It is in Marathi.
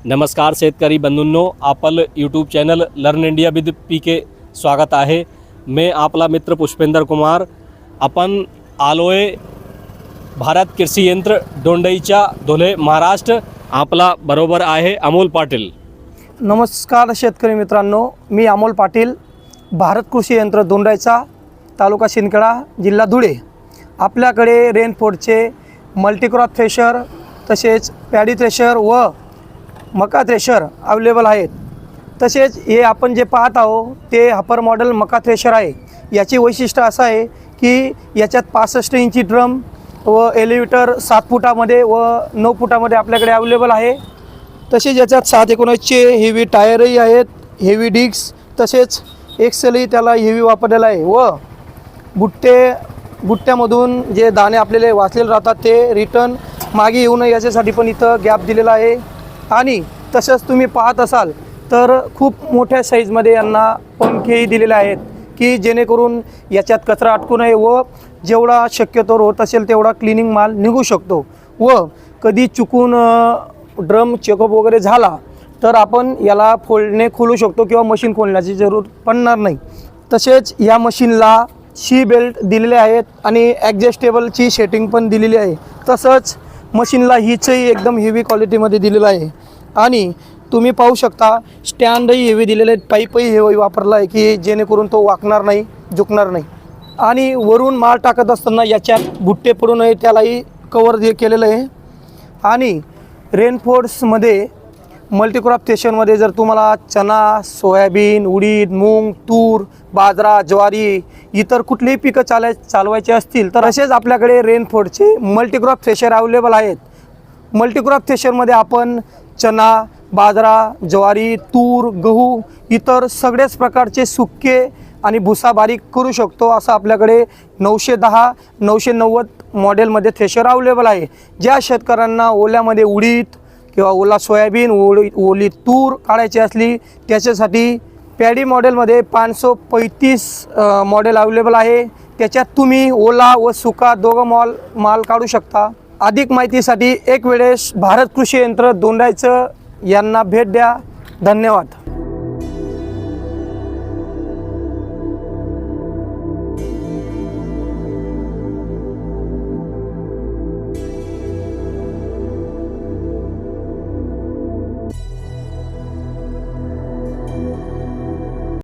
नमस्कार शेतकरी बंधूंनो, आपलं YouTube channel learn India with PK स्वागत आहे। मैं आपला मित्र पुष्पेंद्र कुमार। आपण आलोय भारत कृषी यंत्र दोंडईच्या धुळे महाराष्ट्र। आपला बरोबर आहे अमोल पाटील। नमस्कार शेतकरी मित्रांनो, मी अमोल पाटील, भारत कृषी यंत्र दोंडाईचा, तालुका शिंदखेडा, जिल्हा धुळे। आपल्याकडे रेनफोर्डचे मल्टीक्रॉप थ्रेशर तसेच पॅडी थ्रेशर व मका थ्रेशर अवेलेबल आहेत। तसेच हे आपण जे पाहत आहोत ते हपर मॉडेल मका थ्रेशर आहे। याची वैशिष्ट्य असं आहे की याच्यात 65 इंची ड्रम व एलिव्हेटर 7 फुटामध्ये व 9 फुटामध्ये आपल्याकडे अवेलेबल आहे। तसेच याच्यात 7/19चे हेवी टायरही आहेत, हेवी डिस्क, तसेच एक्सेलही त्याला हेवी वापरलेला आहे व बुट्ट्यामधून जे दाणे आपल्याला वाचलेले राहतात ते रिटर्न मागे येऊ नये याच्यासाठी पण इथं गॅप दिलेला आहे। आणि तसंच तुम्ही पाहत असाल तर खूप मोठ्या साईजमध्ये यांना पंखेही दिलेले आहेत की जेणेकरून याच्यात कचरा अटकू नये व जेवढा शक्यतो होत असेल तेवढा क्लिनिंग माल निघू शकतो। व कधी चुकून ड्रम चेकअप वगैरे झाला तर आपण याला खोलू शकतो किंवा मशीन खोलण्याची जरूर पडणार नाही। तसेच या मशीनला शी बेल्ट दिलेले आहेत आणि ॲडजस्टेबलची सेटिंग पण दिलेली आहे। तसंच मशीनला हीचही एकदम हेवी क्वालिटीमध्ये दिलेलं आहे आणि तुम्ही पाहू शकता स्टँडही हेवी दिलेले आहेत, पाईपही हेवी वापरला आहे की जेणेकरून तो वाकणार नाही, झुकणार नाही। आणि वरून माल टाकत असताना याच्यात बुट्टे पडू नये त्यालाही कवर केलेलं आहे। आणि रेनफोर्ड्समध्ये मल्टीक्रॉप थ्रेशरमध्ये जर तुम्हाला चना, सोयाबीन, उडीद, मूग, तूर, बाजरा, ज्वारी इतर कुठलेही पिकं चालवायचे असतील तर असेच आपल्याकडे रेनफोर्डचे मल्टीक्रॉप थ्रेशर अवेलेबल आहेत। मल्टीक्रॉप थ्रेशरमध्ये आपण चना, बाजरा, ज्वारी, तूर, गहू इतर सगळ्याच प्रकारचे सुके आणि भुसा बारीक करू शकतो। असं आपल्याकडे 910, 990 मॉडेलमध्ये थ्रेशर अवेलेबल आहे। ज्या शेतकऱ्यांना ओल्यामध्ये उडीद किंवा ओला सोयाबीन, ओली तूर काढायची असली त्याच्यासाठी पॅडी मॉडेलमध्ये 535 मॉडेल अवेलेबल आहे। त्याच्यात तुम्ही ओला व सुका दोघं माल काढू शकता। अधिक माहितीसाठी एक वेळेस भारत कृषी यंत्र दोंडाईचं यांना भेट द्या। धन्यवाद।